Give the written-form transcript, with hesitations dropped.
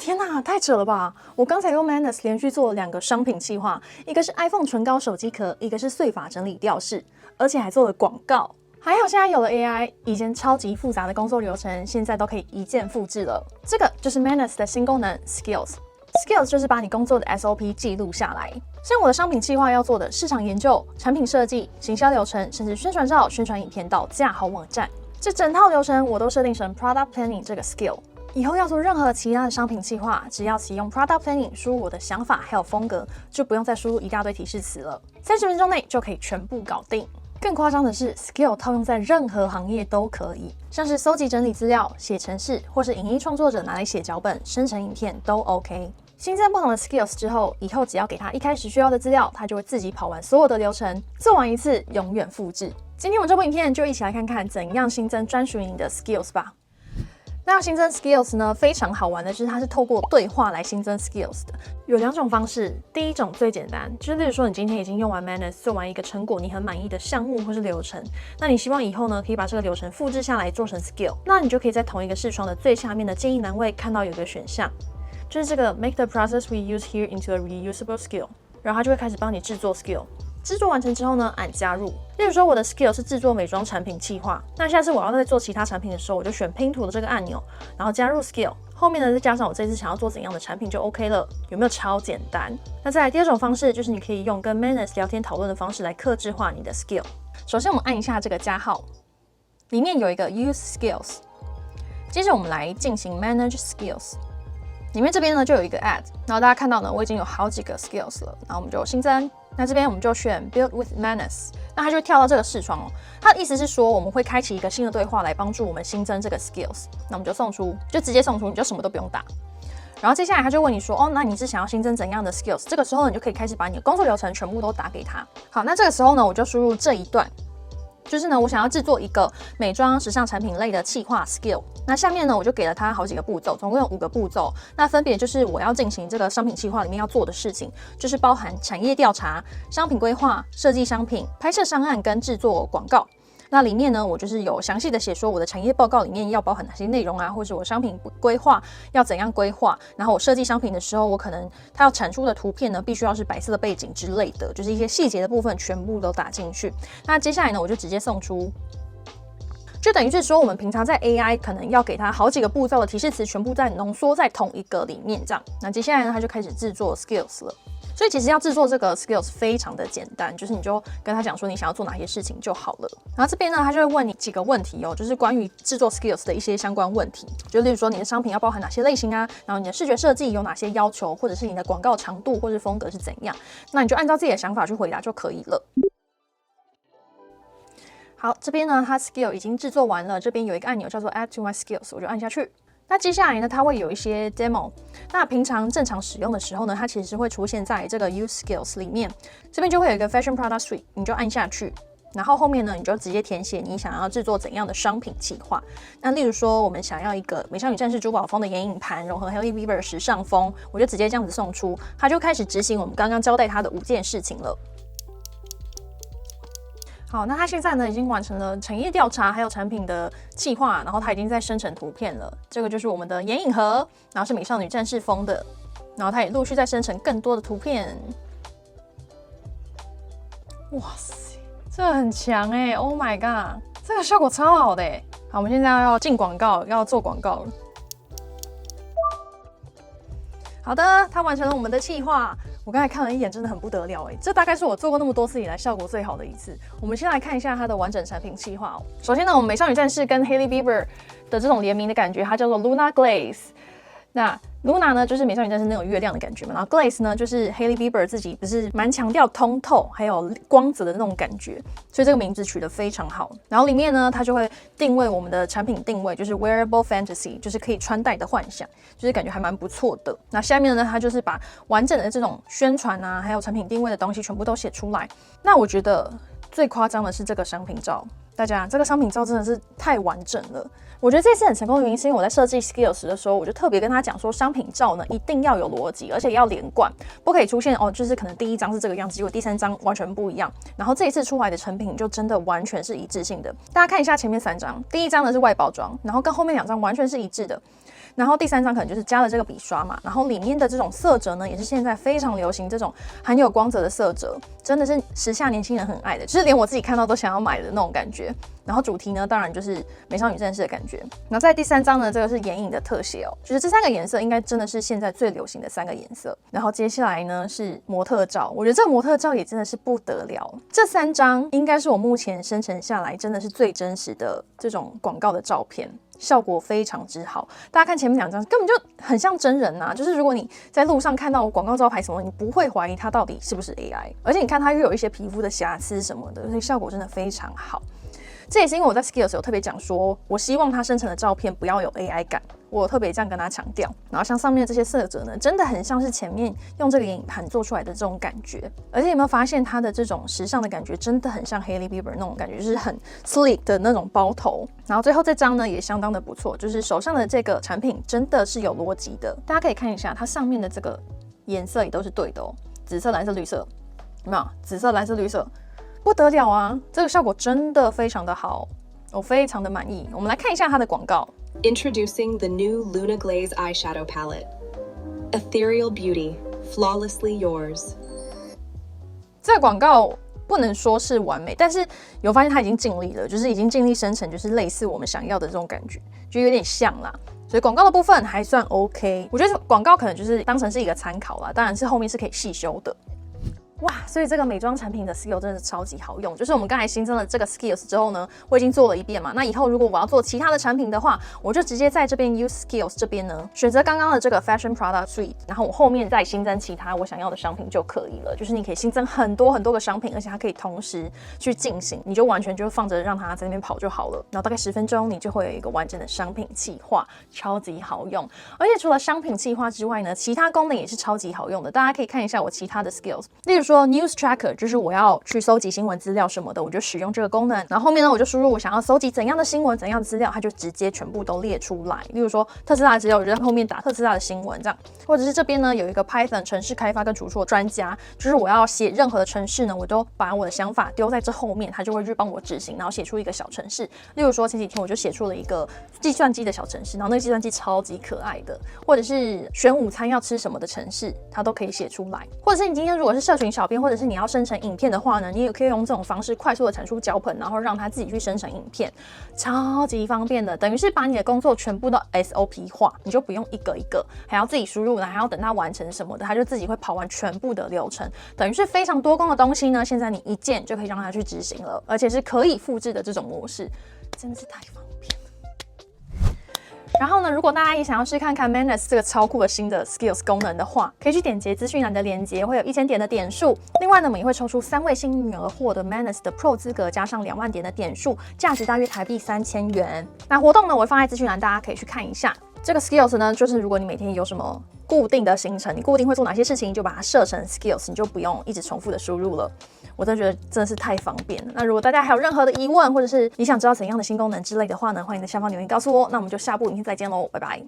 天哪，太扯了吧！我刚才用 Manus 连续做了2个商品企划，一个是 iPhone 唇膏手机壳，一个是碎发整理吊饰，而且还做了广告。还好现在有了 AI， 以前超级复杂的工作流程，现在都可以一键复制了。这个就是 Manus 的新功能 Skills。Skills 就是把你工作的 SOP 记录下来。像我的商品企划要做的市场研究、产品设计、行销流程，甚至宣传照、宣传影片到架好网站，这整套流程我都设定成 Product Planning 这个 skill。以后要做任何其他的商品企划，只要启用 Product Planning 输入我的想法还有风格，就不用再输入一大堆提示词了，30分钟内就可以全部搞定。更夸张的是 ，Skill 套用在任何行业都可以，像是搜集整理资料、写程式，或是影音创作者拿来写脚本、生成影片都 OK。新增不同的 Skills 之后，以后只要给他一开始需要的资料，他就会自己跑完所有的流程，做完一次永远复制。今天我们这部影片就一起来看看怎样新增专属于你的 Skills 吧。那要新增 Skills 呢，非常好玩的是它是透过对话来新增 Skills 的，有2种方式。第一种最简单，就是例如说你今天已经用完 Manus 做完一个成果，你很满意的项目或是流程，那你希望以后呢可以把这个流程复制下来做成 Skill， 那你就可以在同一个视窗的最下面的建议栏位看到有一个选项，就是这个 Make the process we use here into a reusable skill， 然后它就会开始帮你制作 Skill。制作完成之后呢，按加入。例如说我的 skill 是制作美妆产品企划，那下次我要再做其他产品的时候，我就选拼图的这个按钮，然后加入 skill， 后面呢再加上我这次想要做怎样的产品就 OK 了，有没有超简单？那再来第2种方式，就是你可以用跟 Manus 聊天讨论的方式来客制化你的 skill。首先我们按一下这个加号，里面有一个 Use Skills， 接着我们来进行 Manage Skills。里面这边呢就有一个 Add， 然后大家看到呢，我已经有好几个 Skills 了，然后我们就新增。那这边我们就选 Build with Manus， 那它就会跳到这个视窗哦。它的意思是说，我们会开启一个新的对话来帮助我们新增这个 Skills。那我们就送出，就直接送出，你就什么都不用打。然后接下来他就问你说，哦，那你是想要新增怎样的 Skills？ 这个时候你就可以开始把你的工作流程全部都打给他。好，那这个时候呢，我就输入这一段。就是呢，我想要制作一个美妆时尚产品类的企划 skill。那下面呢，我就给了他好几个步骤，总共有5个步骤。那分别就是我要进行这个商品企划里面要做的事情，就是包含产业调查、商品规划、设计商品、拍摄商案跟制作广告。那里面呢，我就是有详细的写说我的产业报告里面要包含哪些内容啊，或者我商品规划要怎样规划，然后我设计商品的时候，我可能它要产出的图片呢，必须要是白色的背景之类的，就是一些细节的部分全部都打进去。那接下来呢，我就直接送出。就等于是说，我们平常在 AI 可能要给它好几个步骤的提示词，全部在浓缩在同一个里面这样。那接下来呢，它就开始制作 Skills 了。所以其实要制作这个 Skills 非常的简单，就是你就跟他讲说你想要做哪些事情就好了。然后这边呢，他就会问你几个问题哦，就是关于制作 Skills 的一些相关问题，就例如说你的商品要包含哪些类型啊，然后你的视觉设计有哪些要求，或者是你的广告长度或者风格是怎样，那你就按照自己的想法去回答就可以了。好，这边呢，它 Skill 已经制作完了，这边有一个按钮叫做 Add to my Skills， 我就按下去。那接下来呢，它会有一些 demo。那平常正常使用的时候呢，它其实会出现在这个 Use Skills 里面。这边就会有一个 Fashion Product Suite， 你就按下去，然后后面呢，你就直接填写你想要制作怎样的商品企划。那例如说，我们想要一个美少女战士珠宝风的眼影盘，融合 Hailey Bieber 时尚风，我就直接这样子送出，它就开始执行我们刚刚交代它的5件事情了。好，那它现在呢已经完成了产业调查，还有产品的企划，然后它已经在生成图片了。这个就是我们的眼影盒，然后是美少女战士风的，然后它也陆续在生成更多的图片。哇塞，这个很强欸 ！Oh my god， 这个效果超好的欸！好，我们现在要进广告，要做广告了。好的，它完成了我们的企划。我刚才看了一眼，真的很不得了欸，这大概是我做过那么多次以来效果最好的一次。我们先来看一下它的完整产品企划哦。首先呢，我们美少女战士跟 Hailey Bieber 的这种联名的感觉，它叫做 Luna Glaze。那 Luna 呢，就是美少女战士那种月亮的感觉嘛，然后 Glaze 呢，就是 Hailey Bieber 自己不是蛮强调通透还有光泽的那种感觉，所以这个名字取得非常好。然后里面呢，它就会定位我们的产品定位，就是 Wearable Fantasy， 就是可以穿戴的幻想，就是感觉还蛮不错的。那下面呢，它就是把完整的这种宣传啊，还有产品定位的东西全部都写出来。那我觉得最夸张的是这个商品照，大家这个商品照真的是太完整了。我觉得这次很成功的原因是因为我在设计 Skills 的时候，我就特别跟他讲说，商品照呢一定要有逻辑，而且要连贯，不可以出现哦，就是可能第1张是这个样子，结果第3张完全不一样。然后这一次出来的成品就真的完全是一致性的。大家看一下前面3张，第1张呢是外包装，然后跟后面2张完全是一致的。然后第3张可能就是加了这个笔刷嘛，然后里面的这种色泽呢，也是现在非常流行这种含有光泽的色泽，真的是时下年轻人很爱的，就是连我自己看到都想要买的那种感觉。然后主题呢，当然就是美少女战士的感觉。然后在第3张呢，这个是眼影的特写哦，就是这3个颜色应该真的是现在最流行的3个颜色。然后接下来呢是模特照，我觉得这个模特照也真的是不得了。这3张应该是我目前生成下来真的是最真实的这种广告的照片。效果非常之好，大家看前面2张根本就很像真人啊！就是如果你在路上看到广告招牌什么，你不会怀疑它到底是不是 AI。而且你看它又有一些皮肤的瑕疵什么的，所以效果真的非常好。这也是因为我在 Skills 有特别讲说，我希望它生成的照片不要有 AI 感，我有特别这样跟他强调。然后像上面的这些色泽呢，真的很像是前面用这个眼影盘做出来的这种感觉。而且有没有发现它的这种时尚的感觉，真的很像 Hailey Bieber 那种感觉，就是很 sleek 的那种包头。然后最后这张呢也相当的不错，就是手上的这个产品真的是有逻辑的。大家可以看一下，它上面的这个颜色也都是对的哦，紫色、蓝色、绿色，有没有？紫色、蓝色、绿色。不得了啊！这个效果真的非常的好，我非常的满意。我们来看一下它的广告。Introducing the new Luna Glaze eyeshadow palette. Ethereal beauty, flawlessly yours. 这个广告不能说是完美，但是有发现它已经尽力了，就是已经尽力生成，就是类似我们想要的这种感觉，就有点像啦。所以广告的部分还算 OK， 我觉得广告可能就是当成是一个参考啦，当然是后面是可以细修的。哇，所以这个美妆产品的 skill 真的是超级好用。就是我们刚才新增了这个 skills 之后呢，我已经做了一遍嘛。那以后如果我要做其他的产品的话，我就直接在这边 use skills 这边呢，选择刚刚的这个 fashion product suite， 然后我后面再新增其他我想要的商品就可以了。就是你可以新增很多个商品，而且它可以同时去进行，你就完全就放着让它在那边跑就好了。然后大概10分钟，你就会有一个完整的商品企划，超级好用。而且除了商品企划之外呢，其他功能也是超级好用的。大家可以看一下我其他的 skills， 例如说 news tracker， 就是我要去搜集新闻资料什么的，我就使用这个功能。然后后面呢，我就输入我想要搜集怎样的新闻、怎样的资料，它就直接全部都列出来。例如说特斯拉的资料，我就在后面打特斯拉的新闻这样。或者是这边呢有一个 Python 程式开发跟除错专家，就是我要写任何的程式呢，我都把我的想法丢在这后面，它就会去帮我执行，然后写出一个小程式。例如说前几天我就写出了一个计算机的小程式，然后那个计算机超级可爱的，或者是选午餐要吃什么的程式，它都可以写出来。或者是你今天如果是社群小编，或者是你要生成影片的话呢，你也可以用这种方式快速的产出脚本，然后让它自己去生成影片，超级方便的。等于是把你的工作全部都 SOP 化，你就不用一个一个还要自己输入，还要等它完成什么的，它就自己会跑完全部的流程。等于是非常多工的东西呢，现在你一键就可以让它去执行了，而且是可以复制的这种模式，真的是太方便了。然后呢，如果大家也想要试看看 Manus 这个超酷的新的 Skills 功能的话，可以去点击资讯栏的链接，会有1000点的点数。另外呢，我们也会抽出3位幸运儿获得 Manus 的 Pro 资格，加上2万点的点数，价值大约台币3000元。那活动呢，我会放在资讯栏，大家可以去看一下。这个 Skills 呢，就是如果你每天有什么固定的行程，你固定会做哪些事情，就把它设成 Skills， 你就不用一直重复的输入了。我真的觉得真的是太方便了。那如果大家还有任何的疑问，或者是你想知道怎样的新功能之类的话呢，欢迎在下方留言告诉我。那我们就下部影片再见喽，拜拜。